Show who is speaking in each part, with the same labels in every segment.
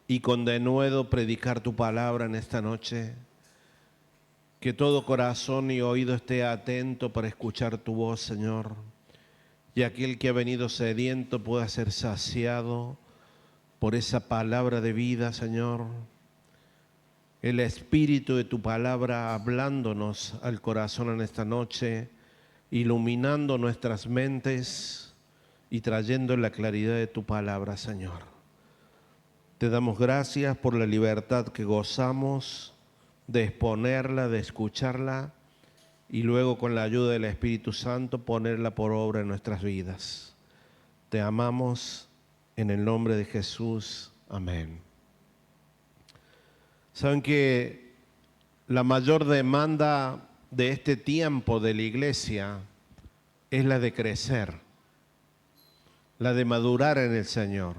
Speaker 1: y con denuedo predicar tu palabra en esta noche. Que todo corazón y oído esté atento para escuchar tu voz, Señor. Y aquel que ha venido sediento pueda ser saciado por esa palabra de vida, Señor. El espíritu de tu palabra hablándonos al corazón en esta noche, iluminando nuestras mentes y trayendo la claridad de tu palabra, Señor. Te damos gracias por la libertad que gozamos de exponerla, de escucharla y luego con la ayuda del Espíritu Santo ponerla por obra en nuestras vidas. Te amamos en el nombre de Jesús. Amén. Saben que la mayor demanda de este tiempo de la iglesia es la de crecer, la de madurar en el Señor.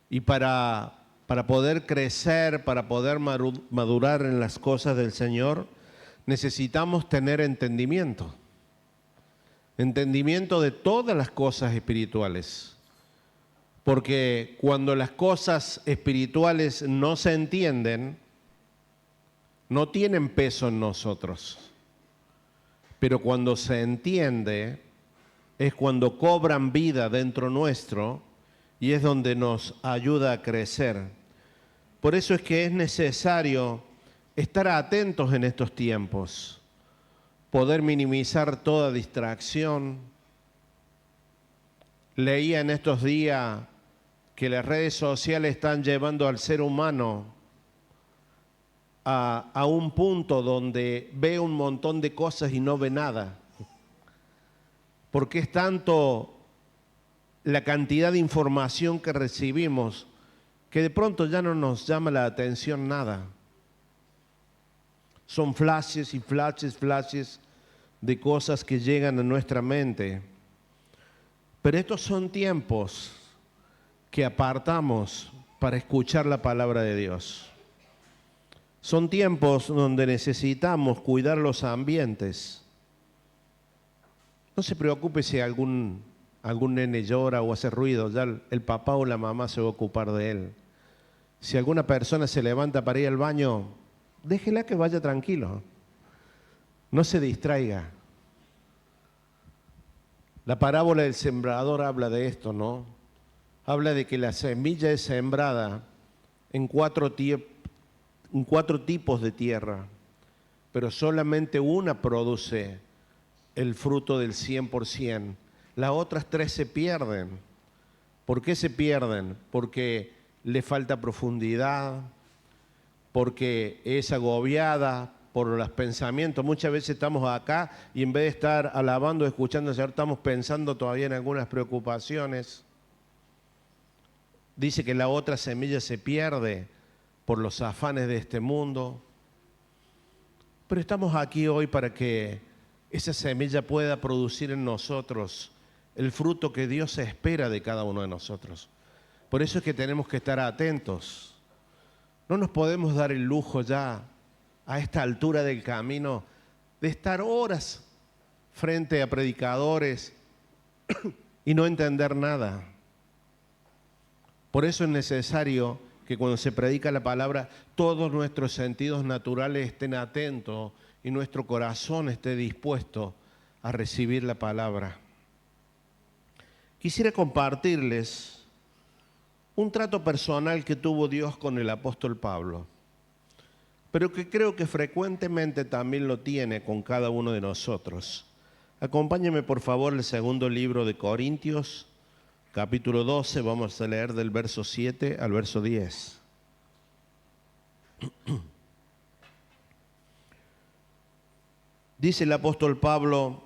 Speaker 1: Y para poder crecer, para poder madurar en las cosas del Señor, necesitamos tener entendimiento. Entendimiento de todas las cosas espirituales. Porque cuando las cosas espirituales no se entienden, no tienen peso en nosotros. Pero cuando se entiende, es cuando cobran vida dentro nuestro y es donde nos ayuda a crecer. Por eso es que es necesario estar atentos en estos tiempos, poder minimizar toda distracción. Leía en estos días que las redes sociales están llevando al ser humano a un punto donde ve un montón de cosas y no ve nada. Porque es tanto la cantidad de información que recibimos que de pronto ya no nos llama la atención nada. Son flashes y flashes de cosas que llegan a nuestra mente. Pero estos son tiempos que apartamos para escuchar la palabra de Dios. Son tiempos donde necesitamos cuidar los ambientes. No se preocupe si algún nene llora o hace ruido, ya el papá o la mamá se va a ocupar de él. Si alguna persona se levanta para ir al baño, déjela que vaya tranquilo. No se distraiga. La parábola del sembrador habla de esto, ¿no? Habla de que la semilla es sembrada en cuatro tipos de tierra, pero solamente una produce el fruto del 100%. Las otras 3 se pierden. ¿Por qué se pierden? Porque le falta profundidad, porque es agobiada por los pensamientos. Muchas veces estamos acá y en vez de estar alabando, escuchando al Señor, estamos pensando todavía en algunas preocupaciones. Dice que la otra semilla se pierde por los afanes de este mundo. Pero estamos aquí hoy para que esa semilla pueda producir en nosotros el fruto que Dios espera de cada uno de nosotros. Por eso es que tenemos que estar atentos. No nos podemos dar el lujo ya, a esta altura del camino, de estar horas frente a predicadores y no entender nada. Por eso es necesario que cuando se predica la palabra, todos nuestros sentidos naturales estén atentos y nuestro corazón esté dispuesto a recibir la palabra. Quisiera compartirles un trato personal que tuvo Dios con el apóstol Pablo, pero que creo que frecuentemente también lo tiene con cada uno de nosotros. Acompáñenme por favor al segundo libro de Corintios, capítulo 12, vamos a leer del verso 7 al verso 10. Dice el apóstol Pablo: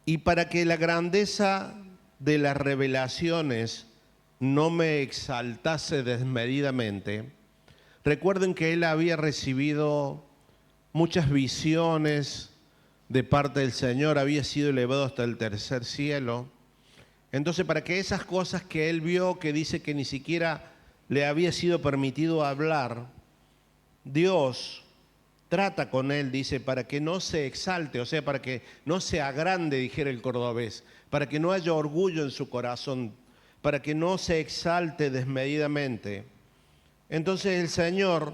Speaker 1: y para que la grandeza de las revelaciones no me exaltase desmedidamente, recuerden que él había recibido muchas visiones de parte del Señor, había sido elevado hasta el tercer cielo. Entonces, para que esas cosas que él vio, que dice que ni siquiera le había sido permitido hablar, Dios trata con él, dice, para que no se exalte, o sea, para que no se agrande, dijera el cordobés, para que no haya orgullo en su corazón, para que no se exalte desmedidamente. Entonces el Señor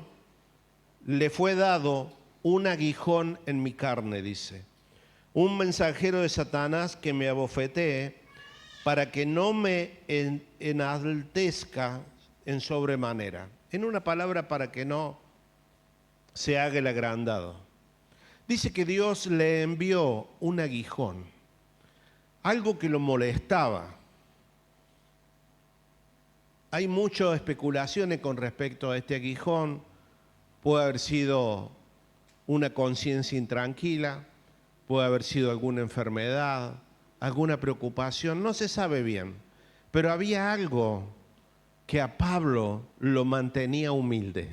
Speaker 1: le fue dado un aguijón en mi carne, dice. Un mensajero de Satanás que me abofetee para que no me enaltezca en sobremanera. En una palabra, para que no se haga el agrandado. Dice que Dios le envió un aguijón, algo que lo molestaba. Hay muchas especulaciones con respecto a este aguijón. Puede haber sido una conciencia intranquila, puede haber sido alguna enfermedad, alguna preocupación, no se sabe bien. Pero había algo que a Pablo lo mantenía humilde.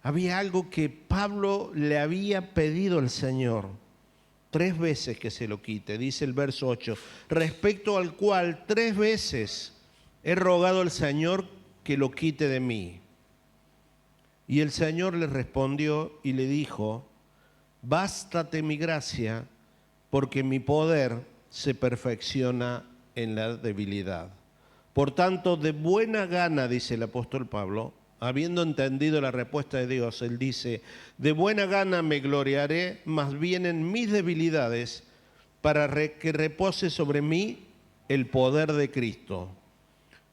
Speaker 1: Había algo que Pablo le había pedido al Señor 3 veces que se lo quite, dice el verso 8, respecto al cual 3 veces he rogado al Señor que lo quite de mí. Y el Señor le respondió y le dijo, bástate mi gracia, porque mi poder se perfecciona en la debilidad. Por tanto, de buena gana, dice el apóstol Pablo, habiendo entendido la respuesta de Dios, él dice, de buena gana me gloriaré más bien en mis debilidades, para que repose sobre mí el poder de Cristo.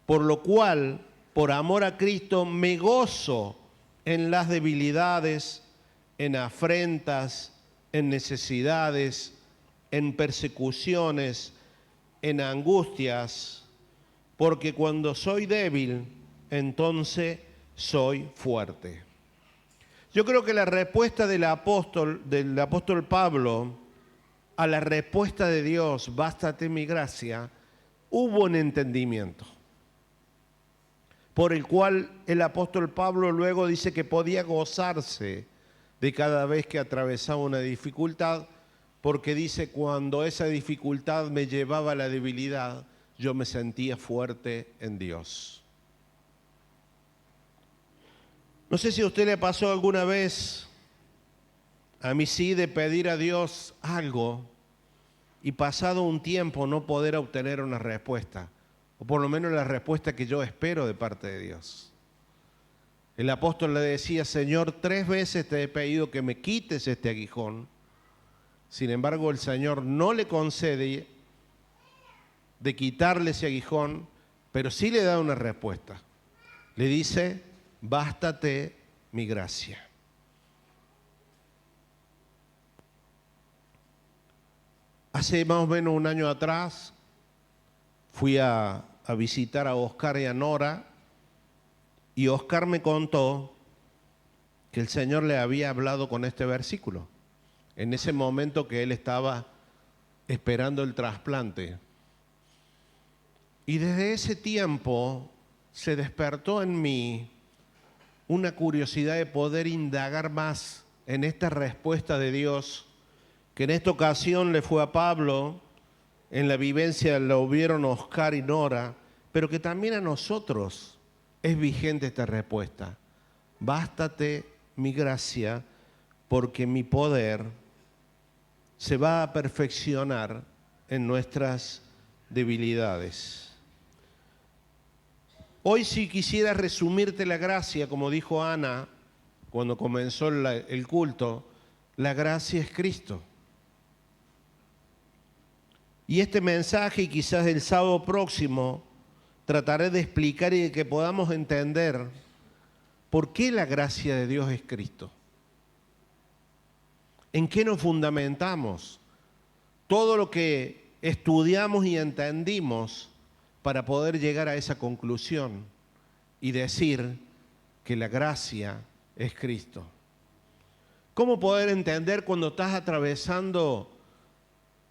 Speaker 1: Por lo cual, por amor a Cristo, me gozo en las debilidades, en afrentas, en necesidades, en persecuciones, en angustias, porque cuando soy débil, entonces soy fuerte. Yo creo que la respuesta del apóstol Pablo a la respuesta de Dios, bástate mi gracia, hubo un entendimiento, por el cual el apóstol Pablo luego dice que podía gozarse de cada vez que atravesaba una dificultad, porque dice, cuando esa dificultad me llevaba a la debilidad, yo me sentía fuerte en Dios. No sé si a usted le pasó alguna vez, a mí sí, de pedir a Dios algo y pasado un tiempo no poder obtener una respuesta, o por lo menos la respuesta que yo espero de parte de Dios. El apóstol le decía, Señor, 3 veces te he pedido que me quites este aguijón. Sin embargo, el Señor no le concede de quitarle ese aguijón, pero sí le da una respuesta. Le dice, bástate mi gracia. Hace más o menos un año atrás fui a visitar a Oscar y a Nora, y Oscar me contó que el Señor le había hablado con este versículo, en ese momento que él estaba esperando el trasplante. Y desde ese tiempo se despertó en mí una curiosidad de poder indagar más en esta respuesta de Dios, que en esta ocasión le fue a Pablo, en la vivencia lo vieron Oscar y Nora, pero que también a nosotros es vigente esta respuesta. Bástate mi gracia, porque mi poder se va a perfeccionar en nuestras debilidades. Hoy, si quisiera resumirte la gracia, como dijo Ana cuando comenzó el culto, la gracia es Cristo. Y este mensaje, y quizás el sábado próximo, trataré de explicar y de que podamos entender por qué la gracia de Dios es Cristo. ¿En qué nos fundamentamos? Todo lo que estudiamos y entendimos para poder llegar a esa conclusión y decir que la gracia es Cristo. ¿Cómo poder entender cuando estás atravesando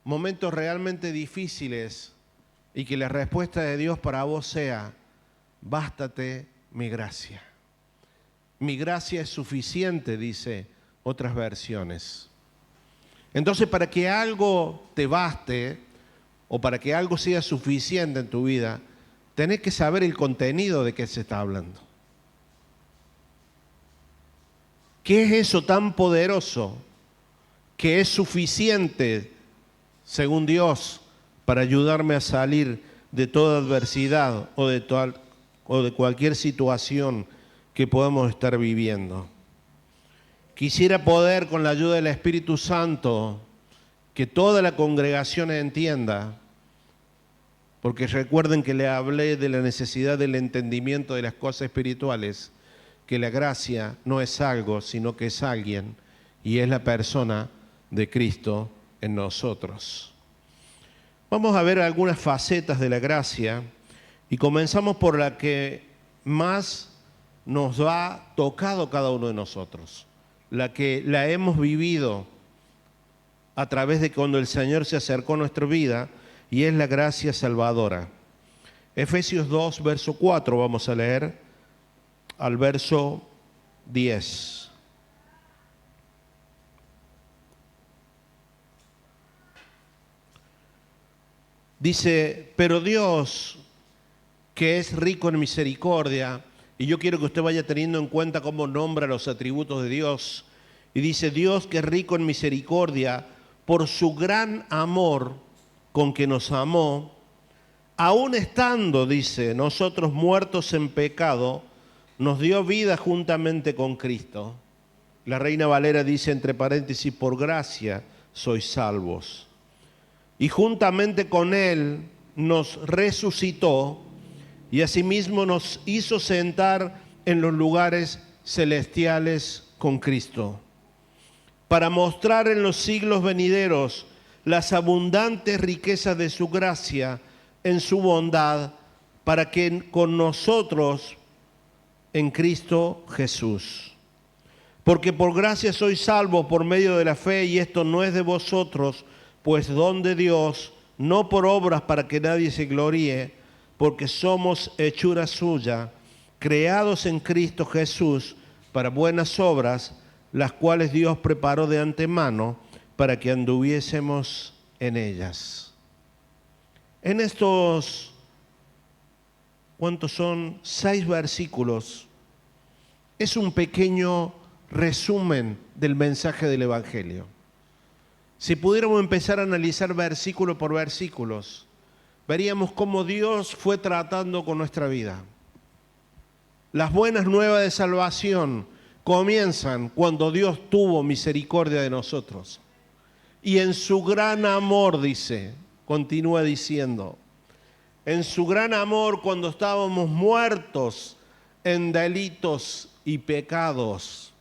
Speaker 1: momentos realmente difíciles y que la respuesta de Dios para vos sea, bástate mi gracia? Mi gracia es suficiente, dice otras versiones. Entonces, para que algo te baste o para que algo sea suficiente en tu vida, tenés que saber el contenido de qué se está hablando. ¿Qué es eso tan poderoso que es suficiente, según Dios, para ayudarme a salir de toda adversidad o de cualquier situación que podamos estar viviendo. Quisiera poder, con la ayuda del Espíritu Santo, que toda la congregación entienda, porque recuerden que le hablé de la necesidad del entendimiento de las cosas espirituales, que la gracia no es algo, sino que es alguien, y es la persona de Cristo en nosotros. Vamos a ver algunas facetas de la gracia y comenzamos por la que más nos ha tocado cada uno de nosotros, la que la hemos vivido a través de cuando el Señor se acercó a nuestra vida, y es la gracia salvadora. Efesios 2, verso 4, vamos a leer al verso 10. Dice, pero Dios, que es rico en misericordia, y yo quiero que usted vaya teniendo en cuenta cómo nombra los atributos de Dios, y dice, Dios que es rico en misericordia, por su gran amor con que nos amó, aun estando, dice, nosotros muertos en pecado, nos dio vida juntamente con Cristo. La Reina Valera dice, entre paréntesis, por gracia sois salvos. Y juntamente con Él nos resucitó y asimismo nos hizo sentar en los lugares celestiales con Cristo, para mostrar en los siglos venideros las abundantes riquezas de su gracia en su bondad, para que con nosotros en Cristo Jesús. Porque por gracia sois salvos por medio de la fe, y esto no es de vosotros, pues don de Dios, no por obras para que nadie se gloríe, porque somos hechura suya, creados en Cristo Jesús para buenas obras, las cuales Dios preparó de antemano para que anduviésemos en ellas. En estos, ¿cuántos son? 6 versículos. Es un pequeño resumen del mensaje del Evangelio. Si pudiéramos empezar a analizar versículo por versículos, veríamos cómo Dios fue tratando con nuestra vida. Las buenas nuevas de salvación comienzan cuando Dios tuvo misericordia de nosotros. Y en su gran amor, dice, continúa diciendo, en su gran amor cuando estábamos muertos en delitos y pecados,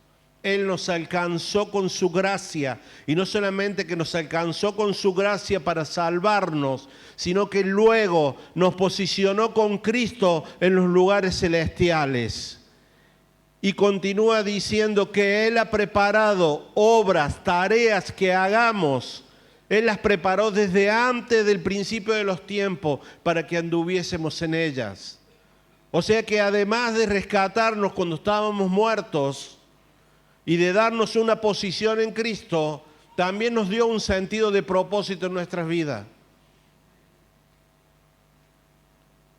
Speaker 1: Él nos alcanzó con su gracia, y no solamente que nos alcanzó con su gracia para salvarnos, sino que luego nos posicionó con Cristo en los lugares celestiales. Y continúa diciendo que Él ha preparado obras, tareas que hagamos. Él las preparó desde antes del principio de los tiempos para que anduviésemos en ellas. O sea que además de rescatarnos cuando estábamos muertos, y de darnos una posición en Cristo, también nos dio un sentido de propósito en nuestras vidas.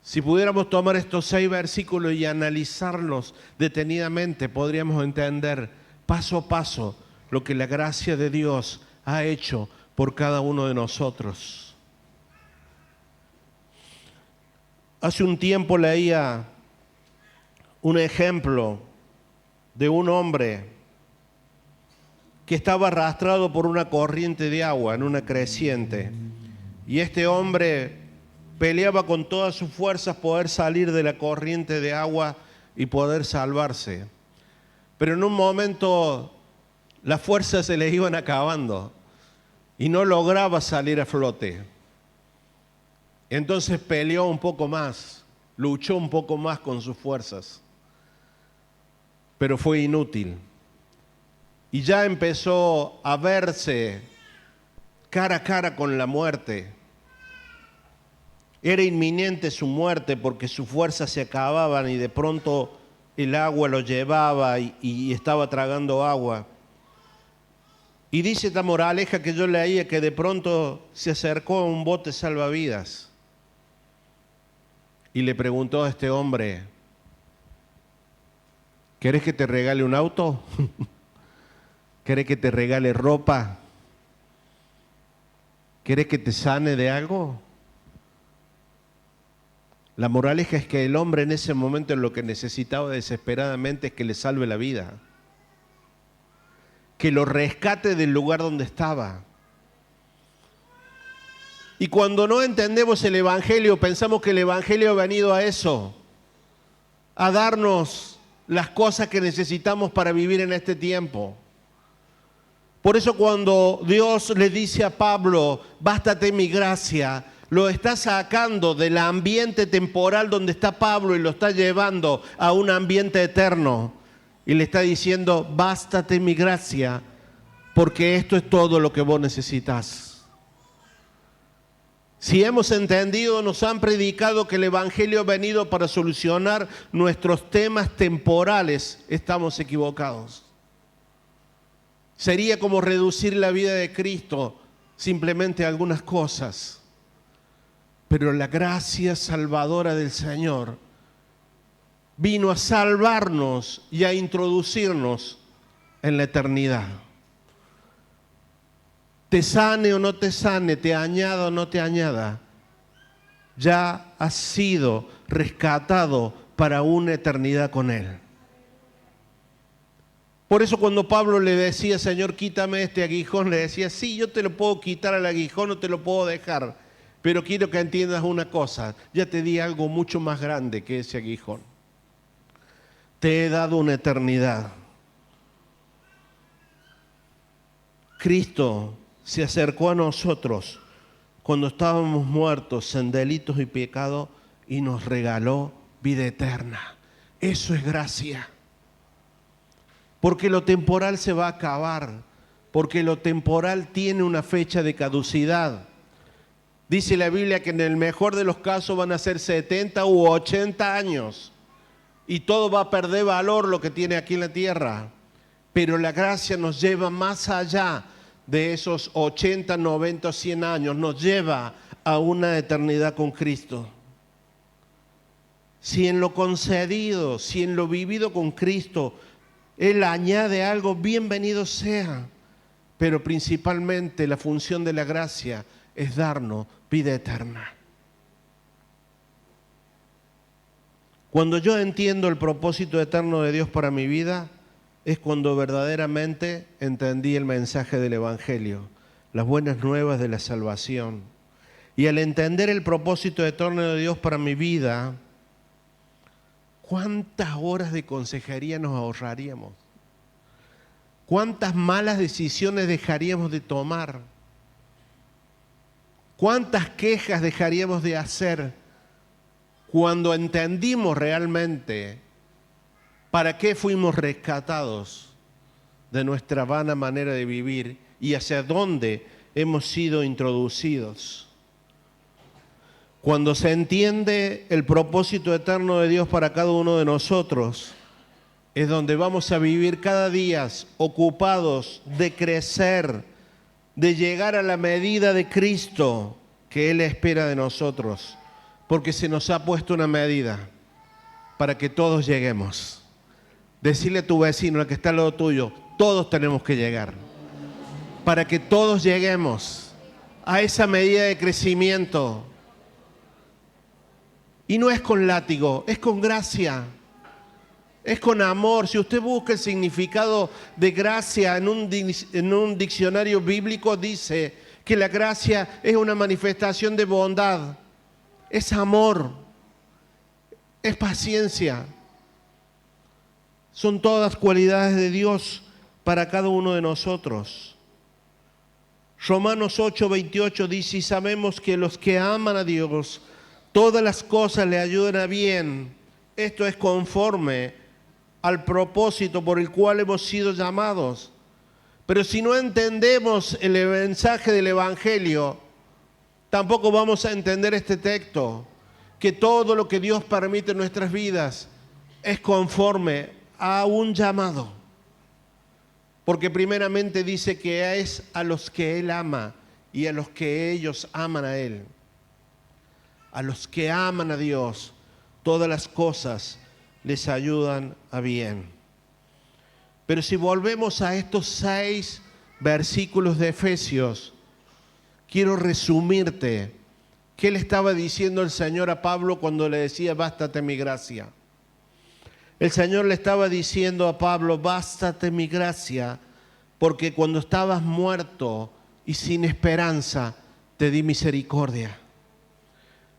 Speaker 1: Si pudiéramos tomar estos 6 versículos y analizarlos detenidamente, podríamos entender paso a paso lo que la gracia de Dios ha hecho por cada uno de nosotros. Hace un tiempo leía un ejemplo de un hombre que estaba arrastrado por una corriente de agua en una creciente. Y este hombre peleaba con todas sus fuerzas poder salir de la corriente de agua y poder salvarse. Pero en un momento las fuerzas se le iban acabando y no lograba salir a flote. Entonces peleó un poco más, luchó un poco más con sus fuerzas, pero fue inútil. Y ya empezó a verse cara a cara con la muerte. Era inminente su muerte porque sus fuerzas se acababan y de pronto el agua lo llevaba y estaba tragando agua. Y dice esta moraleja que yo leía, que de pronto se acercó a un bote salvavidas y le preguntó a este hombre, ¿querés que te regale un auto? ¿Querés que te regale ropa? ¿Querés que te sane de algo? La moraleja es que el hombre en ese momento lo que necesitaba desesperadamente es que le salve la vida, que lo rescate del lugar donde estaba. Y cuando no entendemos el Evangelio, pensamos que el Evangelio ha venido a eso, a darnos las cosas que necesitamos para vivir en este tiempo. Por eso cuando Dios le dice a Pablo, bástate mi gracia, lo está sacando del ambiente temporal donde está Pablo y lo está llevando a un ambiente eterno. Y le está diciendo, bástate mi gracia, porque esto es todo lo que vos necesitas. Si hemos entendido, nos han predicado que el Evangelio ha venido para solucionar nuestros temas temporales, estamos equivocados. Sería como reducir la vida de Cristo simplemente a algunas cosas. Pero la gracia salvadora del Señor vino a salvarnos y a introducirnos en la eternidad. Te sane o no te sane, te añada o no te añada, ya has sido rescatado para una eternidad con Él. Por eso cuando Pablo le decía, Señor, quítame este aguijón, le decía, sí, yo te lo puedo quitar al aguijón, no te lo puedo dejar, pero quiero que entiendas una cosa, ya te di algo mucho más grande que ese aguijón. Te he dado una eternidad. Cristo se acercó a nosotros cuando estábamos muertos en delitos y pecados y nos regaló vida eterna. Eso es gracia. Porque lo temporal se va a acabar, porque lo temporal tiene una fecha de caducidad. Dice la Biblia que en el mejor de los casos van a ser 70 u 80 años y todo va a perder valor lo que tiene aquí en la tierra. Pero la gracia nos lleva más allá de esos 80, 90, 100 años, nos lleva a una eternidad con Cristo. Si en lo concedido, si en lo vivido con Cristo, Él añade algo, bienvenido sea. Pero principalmente la función de la gracia es darnos vida eterna. Cuando yo entiendo el propósito eterno de Dios para mi vida, es cuando verdaderamente entendí el mensaje del Evangelio, las buenas nuevas de la salvación. Y al entender el propósito eterno de Dios para mi vida, ¿cuántas horas de consejería nos ahorraríamos? ¿Cuántas malas decisiones dejaríamos de tomar? ¿Cuántas quejas dejaríamos de hacer cuando entendimos realmente para qué fuimos rescatados de nuestra vana manera de vivir y hacia dónde hemos sido introducidos? Cuando se entiende el propósito eterno de Dios para cada uno de nosotros, es donde vamos a vivir cada día ocupados de crecer, de llegar a la medida de Cristo que Él espera de nosotros, porque se nos ha puesto una medida para que todos lleguemos. Decirle a tu vecino, el que está al lado tuyo, todos tenemos que llegar, para que todos lleguemos a esa medida de crecimiento. Y no es con látigo, es con gracia. Es con amor. Si usted busca el significado de gracia en un diccionario bíblico, dice que la gracia es una manifestación de bondad, es amor, es paciencia. Son todas cualidades de Dios para cada uno de nosotros. Romanos 8:28 dice, y sabemos que los que aman a Dios, todas las cosas le ayudan a bien. Esto es conforme al propósito por el cual hemos sido llamados. Pero si no entendemos el mensaje del Evangelio, tampoco vamos a entender este texto, que todo lo que Dios permite en nuestras vidas es conforme a un llamado. Porque primeramente dice que es a los que Él ama y a los que ellos aman a Él. A los que aman a Dios, todas las cosas les ayudan a bien. Pero si volvemos a estos 6 versículos de Efesios, quiero resumirte ¿Qué le estaba diciendo el Señor a Pablo cuando le decía, bástate mi gracia? El Señor le estaba diciendo a Pablo, bástate mi gracia, porque cuando estabas muerto y sin esperanza, te di misericordia.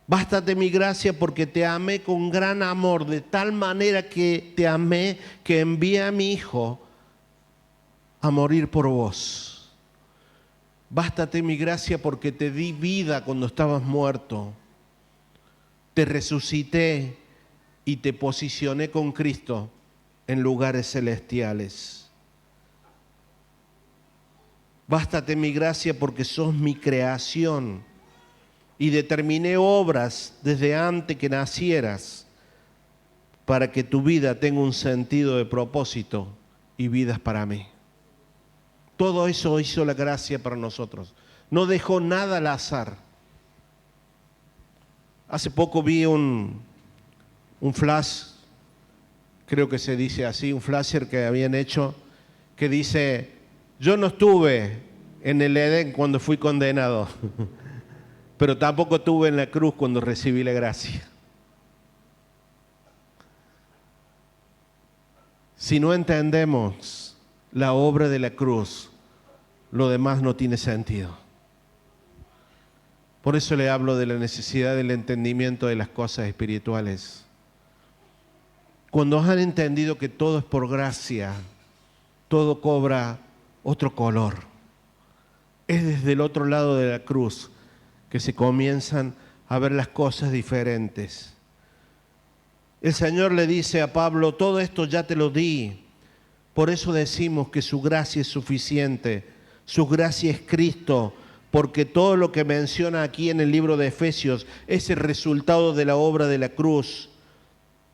Speaker 1: Bástate mi gracia porque te amé con gran amor, de tal manera que te amé que envié a mi Hijo a morir por vos. Bástate mi gracia porque te di vida cuando estabas muerto. Te resucité y te posicioné con Cristo en lugares celestiales. Bástate mi gracia porque sos mi creación y determiné obras desde antes que nacieras para que tu vida tenga un sentido de propósito y vidas para mí. Todo eso hizo la gracia para nosotros. No dejó nada al azar. Hace poco vi un flash, creo que se dice así, un flasher que habían hecho, que dice, yo no estuve en el Edén cuando fui condenado, pero tampoco estuve en la cruz cuando recibí la gracia. Si no entendemos la obra de la cruz, lo demás no tiene sentido. Por eso le hablo de la necesidad del entendimiento de las cosas espirituales. Cuando han entendido que todo es por gracia, todo cobra otro color. Es desde el otro lado de la cruz que se comienzan a ver las cosas diferentes. El Señor le dice a Pablo, todo esto ya te lo di. Por eso decimos que su gracia es suficiente. Su gracia es Cristo, porque todo lo que menciona aquí en el libro de Efesios es el resultado de la obra de la cruz,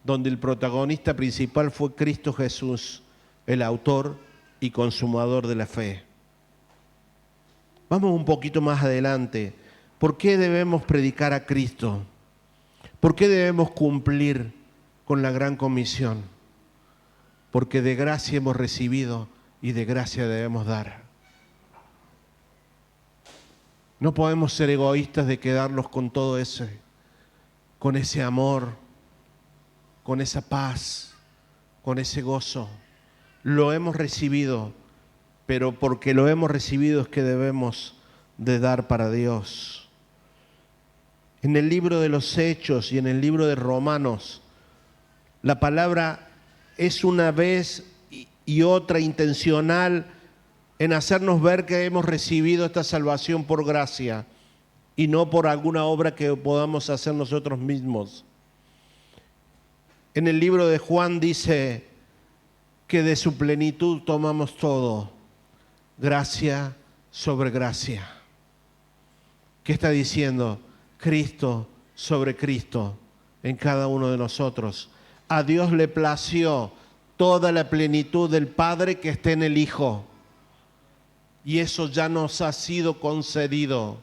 Speaker 1: donde el protagonista principal fue Cristo Jesús, el autor y consumador de la fe. Vamos un poquito más adelante. ¿Por qué debemos predicar a Cristo? ¿Por qué debemos cumplir con la gran comisión? Porque de gracia hemos recibido y de gracia debemos dar. No podemos ser egoístas de quedarnos con todo eso, con ese amor, con esa paz, con ese gozo. Lo hemos recibido, pero porque lo hemos recibido es que debemos de dar para Dios. En el libro de los Hechos y en el libro de Romanos, la palabra es una vez y otra intencional en hacernos ver que hemos recibido esta salvación por gracia y no por alguna obra que podamos hacer nosotros mismos. En el libro de Juan dice que de su plenitud tomamos todo, gracia sobre gracia. ¿Qué está diciendo? Cristo sobre Cristo en cada uno de nosotros. A Dios le plació toda la plenitud del Padre que esté en el Hijo. Y eso ya nos ha sido concedido.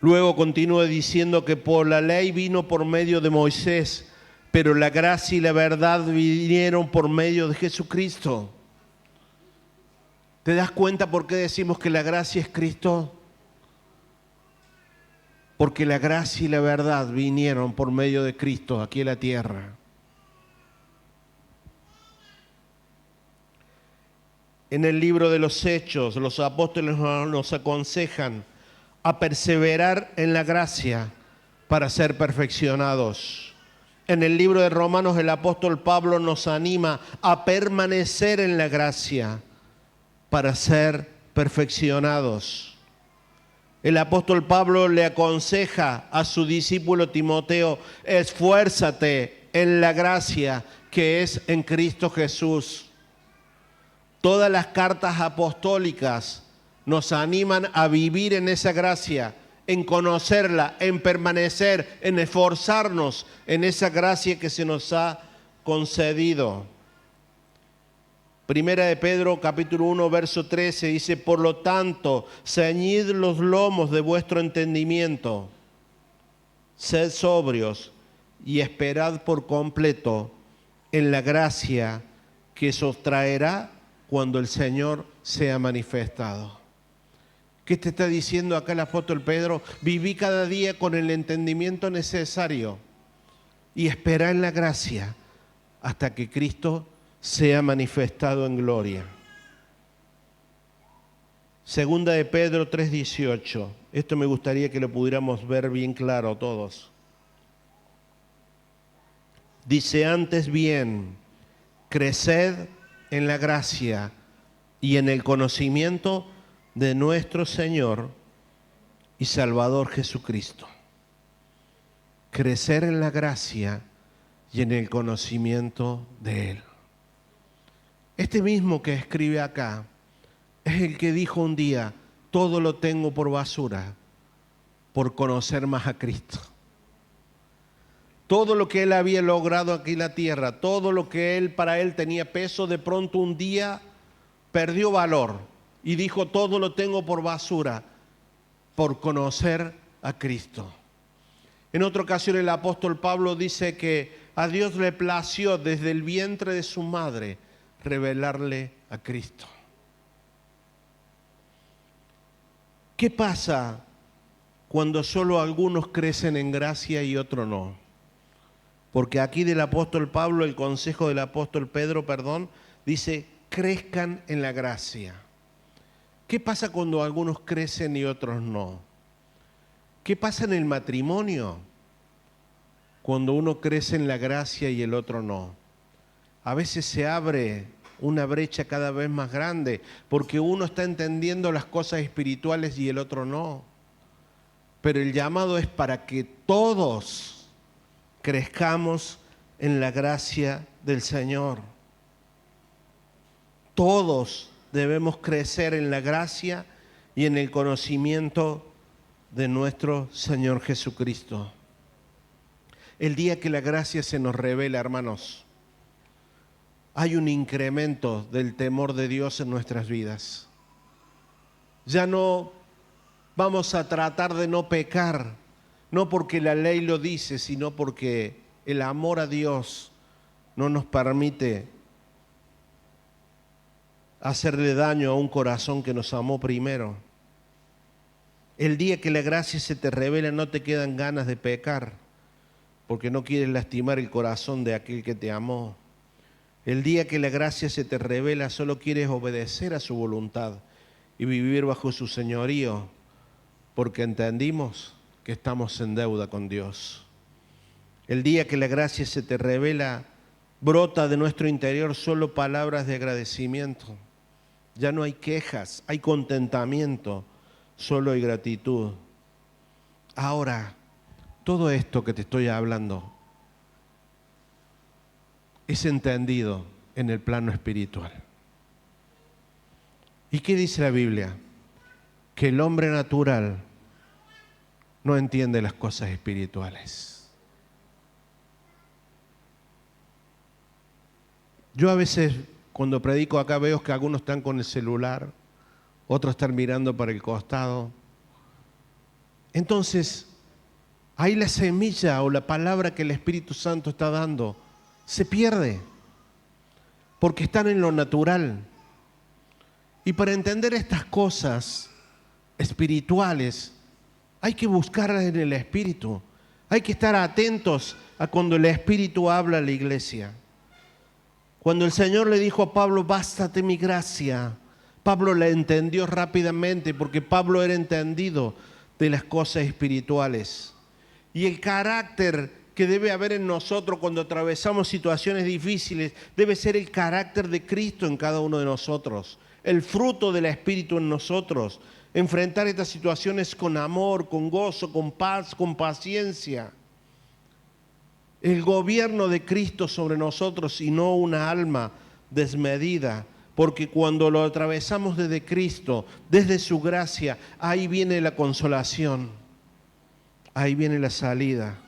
Speaker 1: Luego continúa diciendo que por la ley vino por medio de Moisés, pero la gracia y la verdad vinieron por medio de Jesucristo. ¿Te das cuenta por qué decimos que la gracia es Cristo? Porque la gracia y la verdad vinieron por medio de Cristo aquí en la tierra. En el libro de los Hechos, los apóstoles nos aconsejan a perseverar en la gracia para ser perfeccionados. En el libro de Romanos, el apóstol Pablo nos anima a permanecer en la gracia para ser perfeccionados. El apóstol Pablo le aconseja a su discípulo Timoteo, esfuérzate en la gracia que es en Cristo Jesús. Todas las cartas apostólicas nos animan a vivir en esa gracia, en conocerla, en permanecer, en esforzarnos en esa gracia que se nos ha concedido. Primera de Pedro, capítulo 1, verso 13, dice, por lo tanto, ceñid los lomos de vuestro entendimiento, sed sobrios y esperad por completo en la gracia que os traerá cuando el Señor sea manifestado. ¿Qué te está diciendo acá el apóstol Pedro? Viví cada día con el entendimiento necesario y espera en la gracia hasta que Cristo sea manifestado en gloria. Segunda de Pedro 3:18. Esto me gustaría que lo pudiéramos ver bien claro todos. Dice: antes bien, creced en la gracia y en el conocimiento de nuestro Señor y Salvador Jesucristo. Crecer en la gracia y en el conocimiento de Él. Este mismo que escribe acá es el que dijo un día: todo lo tengo por basura por conocer más a Cristo. Todo lo que él había logrado aquí en la tierra, todo lo que para él tenía peso, de pronto un día perdió valor y dijo: todo lo tengo por basura por conocer a Cristo. En otra ocasión el apóstol Pablo dice que a Dios le plació desde el vientre de su madre revelarle a Cristo. ¿Qué pasa cuando solo algunos crecen en gracia y otros no? Porque aquí del apóstol Pablo, el consejo del apóstol Pedro, dice: crezcan en la gracia. ¿Qué pasa cuando algunos crecen y otros no? ¿Qué pasa en el matrimonio cuando uno crece en la gracia y el otro no? A veces se abre una brecha cada vez más grande porque uno está entendiendo las cosas espirituales y el otro no. Pero el llamado es para que todos crezcamos en la gracia del Señor. Todos debemos crecer en la gracia y en el conocimiento de nuestro Señor Jesucristo. El día que la gracia se nos revela, hermanos, hay un incremento del temor de Dios en nuestras vidas. Ya no vamos a tratar de no pecar, no porque la ley lo dice, sino porque el amor a Dios no nos permite hacerle daño a un corazón que nos amó primero. El día que la gracia se te revela, no te quedan ganas de pecar, porque no quieres lastimar el corazón de aquel que te amó. El día que la gracia se te revela, solo quieres obedecer a su voluntad y vivir bajo su señorío, porque entendimos que estamos en deuda con Dios. El día que la gracia se te revela, brota de nuestro interior solo palabras de agradecimiento. Ya no hay quejas, hay contentamiento, solo hay gratitud. Ahora, todo esto que te estoy hablando es entendido en el plano espiritual. ¿Y qué dice la Biblia? Que el hombre natural no entiende las cosas espirituales. Yo a veces cuando predico acá veo que algunos están con el celular, otros están mirando para el costado. Entonces, ahí la semilla o la palabra que el Espíritu Santo está dando se pierde, porque están en lo natural. Y para entender estas cosas espirituales, hay que buscarlas en el Espíritu. Hay que estar atentos a cuando el Espíritu habla a la iglesia. Cuando el Señor le dijo a Pablo: bástate mi gracia, Pablo la entendió rápidamente, porque Pablo era entendido de las cosas espirituales. Y el carácter que debe haber en nosotros cuando atravesamos situaciones difíciles debe ser el carácter de Cristo en cada uno de nosotros, el fruto del Espíritu en nosotros. Enfrentar estas situaciones con amor, con gozo, con paz, con paciencia. El gobierno de Cristo sobre nosotros y no una alma desmedida, porque cuando lo atravesamos desde Cristo, desde su gracia, ahí viene la consolación, ahí viene la salida.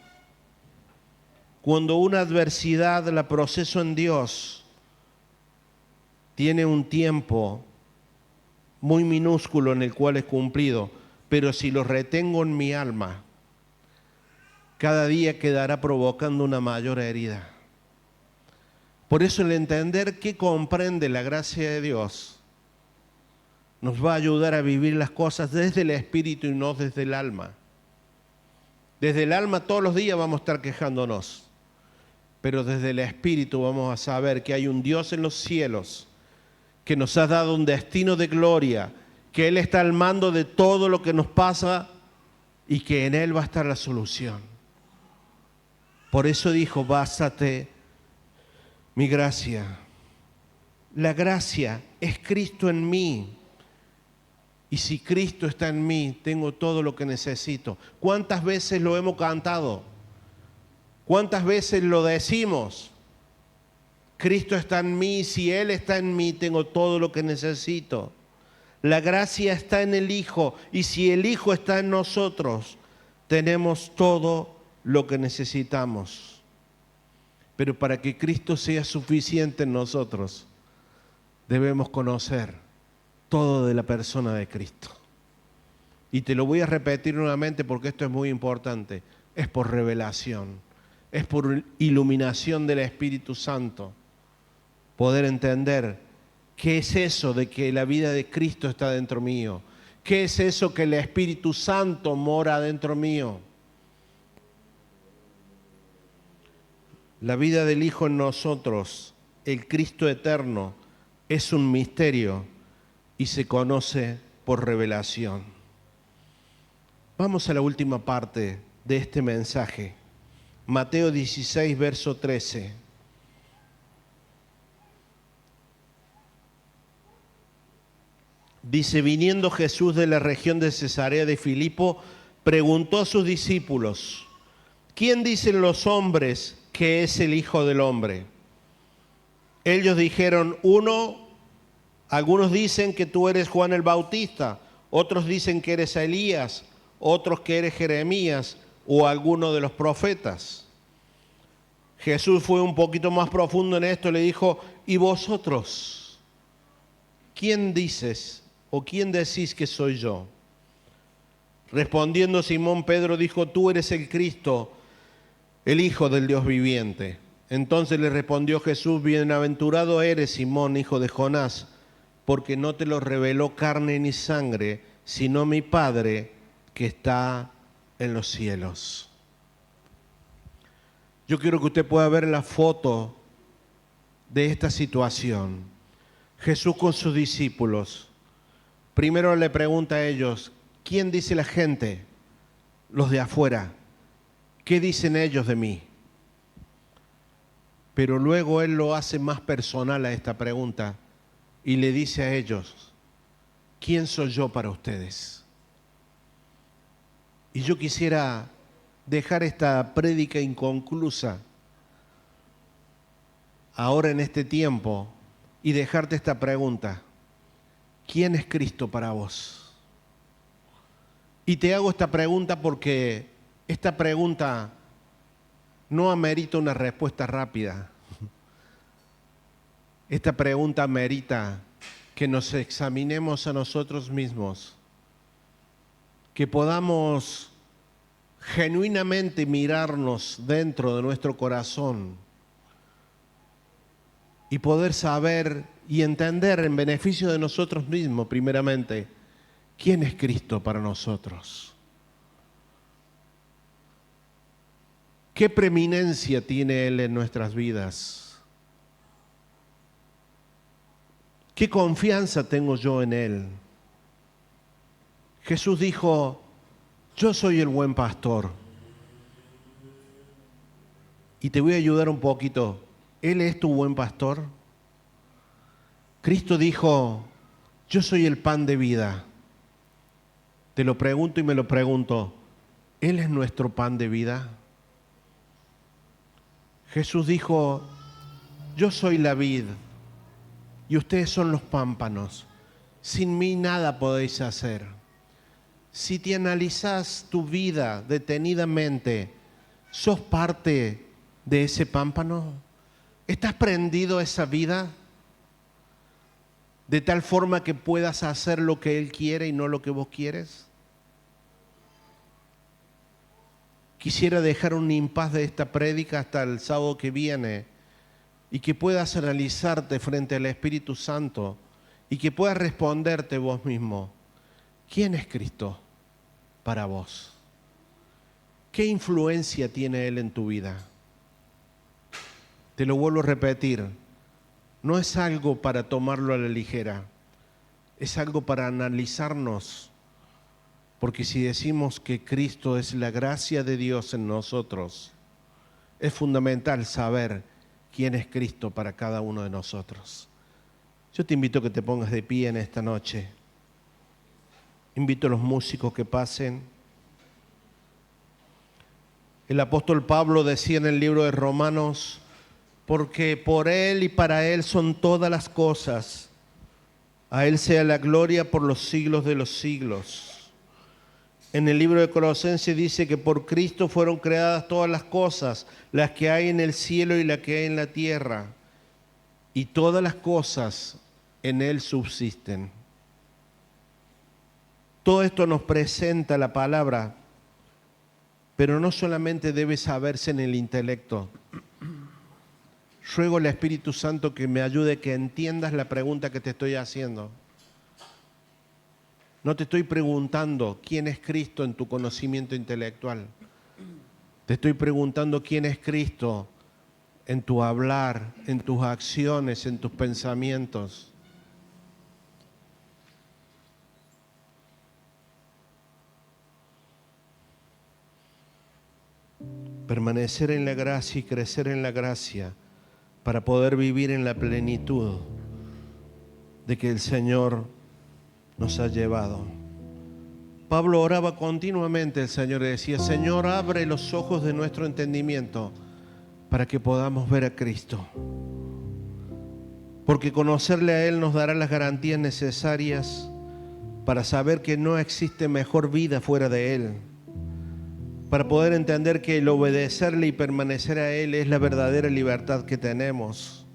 Speaker 1: Cuando una adversidad la proceso en Dios, tiene un tiempo muy minúsculo en el cual es cumplido, pero si lo retengo en mi alma, cada día quedará provocando una mayor herida. Por eso el entender qué comprende la gracia de Dios nos va a ayudar a vivir las cosas desde el espíritu y no desde el alma. Desde el alma todos los días vamos a estar quejándonos, pero desde el espíritu vamos a saber que hay un Dios en los cielos que nos ha dado un destino de gloria, que Él está al mando de todo lo que nos pasa y que en Él va a estar la solución. Por eso dijo, bástate mi gracia. La gracia es Cristo en mí. Y si Cristo está en mí, tengo todo lo que necesito. ¿Cuántas veces lo hemos cantado? ¿Cuántas veces lo decimos? Cristo está en mí, si Él está en mí, tengo todo lo que necesito. La gracia está en el Hijo, y si el Hijo está en nosotros, tenemos todo lo que necesitamos. Pero para que Cristo sea suficiente en nosotros, debemos conocer todo de la persona de Cristo. Y te lo voy a repetir nuevamente porque esto es muy importante. Es por revelación, es por iluminación del Espíritu Santo. Poder entender qué es eso de que la vida de Cristo está dentro mío. ¿Qué es eso que el Espíritu Santo mora dentro mío? La vida del Hijo en nosotros, el Cristo eterno, es un misterio y se conoce por revelación. Vamos a la última parte de este mensaje. Mateo 16, verso 13. Dice, viniendo Jesús de la región de Cesarea de Filipo, preguntó a sus discípulos, ¿quién dicen los hombres que es el Hijo del Hombre? Ellos dijeron, algunos dicen que tú eres Juan el Bautista, otros dicen que eres Elías, otros que eres Jeremías o alguno de los profetas. Jesús fue un poquito más profundo en esto, le dijo, ¿y vosotros? ¿Quién dices o quién decís que soy yo? Respondiendo Simón Pedro dijo, tú eres el Cristo, el Hijo del Dios viviente. Entonces le respondió Jesús, bienaventurado eres Simón, hijo de Jonás, porque no te lo reveló carne ni sangre, sino mi Padre que está en los cielos. Yo quiero que usted pueda ver la foto de esta situación. Jesús con sus discípulos. Primero le pregunta a ellos, ¿quién dice la gente? Los de afuera. ¿Qué dicen ellos de mí? Pero luego Él lo hace más personal a esta pregunta y le dice a ellos, ¿quién soy yo para ustedes? Y yo quisiera dejar esta prédica inconclusa ahora en este tiempo y dejarte esta pregunta. ¿Quién es Cristo para vos? Y te hago esta pregunta porque esta pregunta no amerita una respuesta rápida. Esta pregunta amerita que nos examinemos a nosotros mismos, que podamos genuinamente mirarnos dentro de nuestro corazón y poder saber y entender en beneficio de nosotros mismos, primeramente, quién es Cristo para nosotros. ¿Qué preeminencia tiene Él en nuestras vidas? ¿Qué confianza tengo yo en Él? Jesús dijo, yo soy el buen pastor. Y te voy a ayudar un poquito. ¿Él es tu buen pastor? Cristo dijo, yo soy el pan de vida. Te lo pregunto y me lo pregunto, ¿Él es nuestro pan de vida? Jesús dijo, yo soy la vid y ustedes son los pámpanos. Sin mí nada podéis hacer. Si te analizas tu vida detenidamente, ¿sos parte de ese pámpano? ¿Estás prendido a esa vida? De tal forma que puedas hacer lo que Él quiere y no lo que vos quieres. Quisiera dejar un impas de esta prédica hasta el sábado que viene y que puedas analizarte frente al Espíritu Santo y que puedas responderte vos mismo, ¿quién es Cristo para vos? ¿Qué influencia tiene Él en tu vida? Te lo vuelvo a repetir, no es algo para tomarlo a la ligera, es algo para analizarnos, porque si decimos que Cristo es la gracia de Dios en nosotros, es fundamental saber quién es Cristo para cada uno de nosotros. Yo te invito a que te pongas de pie en esta noche. Invito a los músicos que pasen. El apóstol Pablo decía en el libro de Romanos, porque por Él y para Él son todas las cosas. A Él sea la gloria por los siglos de los siglos. En el libro de Colosenses dice que por Cristo fueron creadas todas las cosas, las que hay en el cielo y las que hay en la tierra. Y todas las cosas en Él subsisten. Todo esto nos presenta la palabra, pero no solamente debe saberse en el intelecto. Ruego al Espíritu Santo que me ayude a que entiendas la pregunta que te estoy haciendo. No te estoy preguntando quién es Cristo en tu conocimiento intelectual. Te estoy preguntando quién es Cristo en tu hablar, en tus acciones, en tus pensamientos. Permanecer en la gracia y crecer en la gracia para poder vivir en la plenitud de que el Señor nos ha llevado. Pablo oraba continuamente al Señor y decía, Señor, abre los ojos de nuestro entendimiento para que podamos ver a Cristo. Porque conocerle a Él nos dará las garantías necesarias para saber que no existe mejor vida fuera de Él. Para poder entender que el obedecerle y permanecer a Él es la verdadera libertad que tenemos.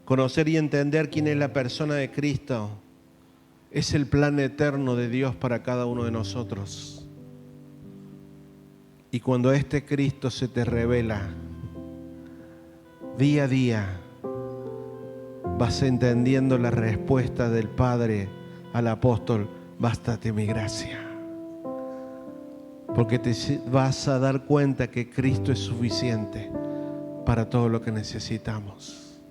Speaker 1: Conocer y entender quién es la persona de Cristo es el plan eterno de Dios para cada uno de nosotros. Y cuando este Cristo se te revela, día a día vas entendiendo la respuesta del Padre al apóstol, bástate mi gracia. Porque te vas a dar cuenta que Cristo es suficiente para todo lo que necesitamos.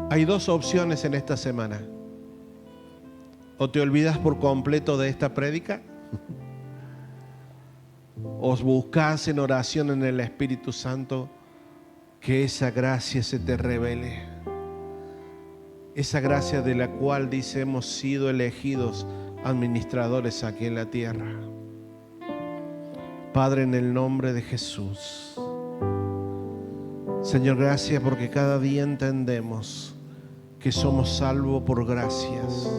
Speaker 1: Hay dos opciones en esta semana. O te olvidas por completo de esta prédica, o buscas en oración en el Espíritu Santo que esa gracia se te revele. Esa gracia de la cual dice hemos sido elegidos administradores aquí en la tierra. Padre, en el nombre de Jesús, Señor, gracias porque cada día entendemos que somos salvos por gracias,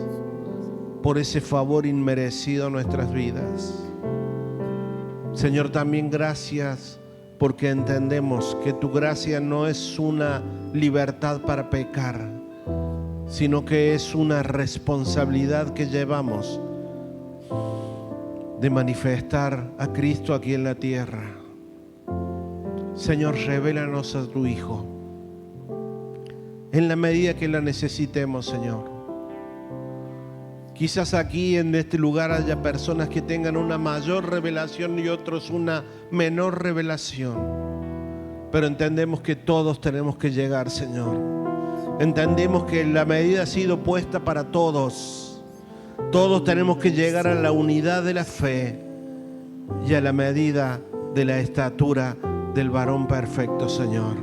Speaker 1: por ese favor inmerecido en nuestras vidas. Señor, también gracias porque entendemos que tu gracia no es una libertad para pecar, sino que es una responsabilidad que llevamos de manifestar a Cristo aquí en la tierra. Señor, revélanos a tu Hijo en la medida que la necesitemos, Señor. Quizás aquí en este lugar haya personas que tengan una mayor revelación y otros una menor revelación, pero entendemos que todos tenemos que llegar, Señor. Entendemos que la medida ha sido puesta para todos. Todos tenemos que llegar a la unidad de la fe y a la medida de la estatura del varón perfecto, Señor.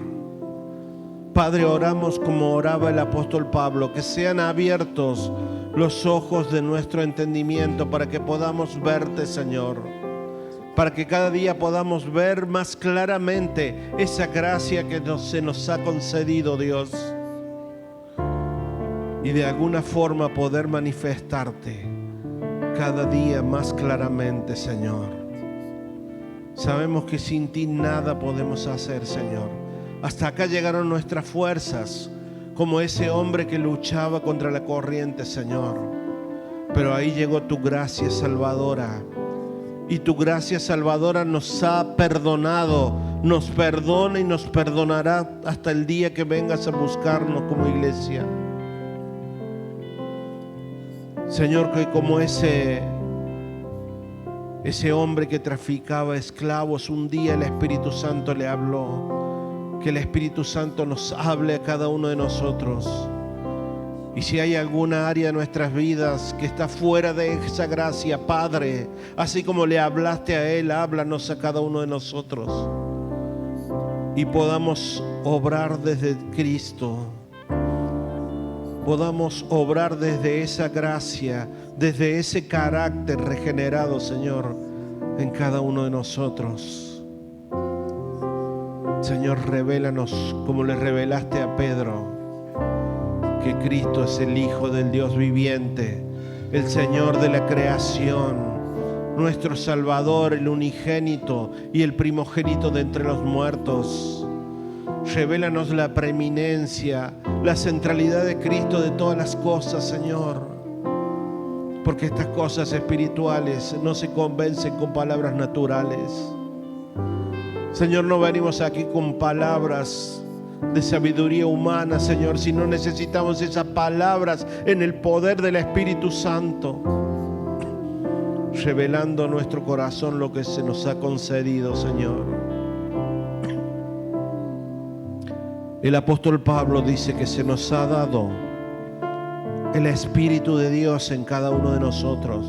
Speaker 1: Padre, oramos como oraba el apóstol Pablo, que sean abiertos los ojos de nuestro entendimiento para que podamos verte, Señor. Para que cada día podamos ver más claramente esa gracia que se nos ha concedido, Dios. Y de alguna forma poder manifestarte cada día más claramente, Señor. Sabemos que sin ti nada podemos hacer, Señor. Hasta acá llegaron nuestras fuerzas, como ese hombre que luchaba contra la corriente, Señor. Pero ahí llegó tu gracia salvadora. Y tu gracia salvadora nos ha perdonado, nos perdona y nos perdonará hasta el día que vengas a buscarnos como iglesia. Señor, que como ese hombre que traficaba esclavos, un día el Espíritu Santo le habló. Que el Espíritu Santo nos hable a cada uno de nosotros. Y si hay alguna área de nuestras vidas que está fuera de esa gracia, Padre, así como le hablaste a Él, háblanos a cada uno de nosotros. Y podamos obrar desde Cristo. Podamos obrar desde esa gracia, desde ese carácter regenerado, Señor, en cada uno de nosotros. Señor, revélanos como le revelaste a Pedro, que Cristo es el Hijo del Dios viviente, el Señor de la creación, nuestro Salvador, el unigénito y el primogénito de entre los muertos. Revélanos la preeminencia, la centralidad de Cristo de todas las cosas, Señor, porque estas cosas espirituales no se convencen con palabras naturales. Señor, no venimos aquí con palabras de sabiduría humana, Señor, sino necesitamos esas palabras en el poder del Espíritu Santo, revelando a nuestro corazón lo que se nos ha concedido, Señor. El apóstol Pablo dice que se nos ha dado el Espíritu de Dios en cada uno de nosotros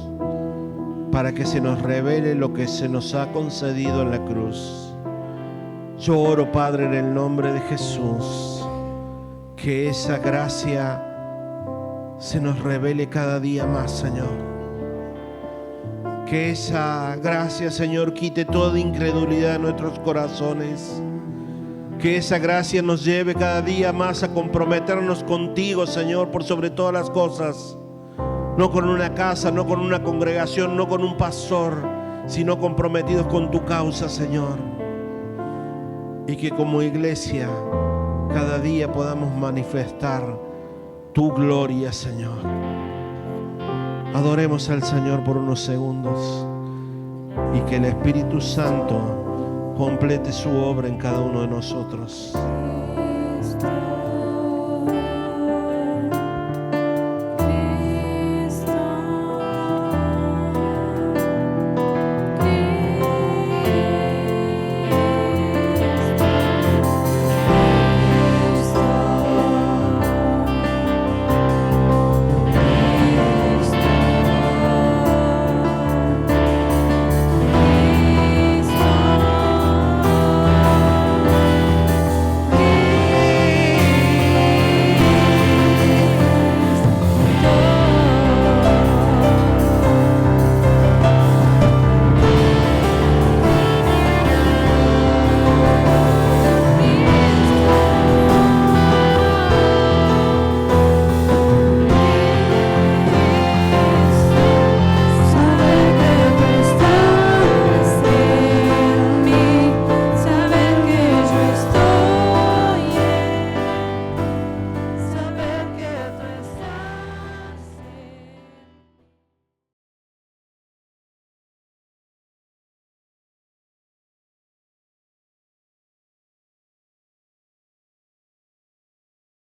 Speaker 1: para que se nos revele lo que se nos ha concedido en la cruz. Yo oro, Padre, en el nombre de Jesús, que esa gracia se nos revele cada día más, Señor. Que esa gracia, Señor, quite toda incredulidad de nuestros corazones. Que esa gracia nos lleve cada día más a comprometernos contigo, Señor, por sobre todas las cosas. No con una casa, no con una congregación, no con un pastor, sino comprometidos con tu causa, Señor. Y que como iglesia cada día podamos manifestar tu gloria, Señor. Adoremos al Señor por unos segundos y que el Espíritu Santo complete su obra en cada uno de nosotros.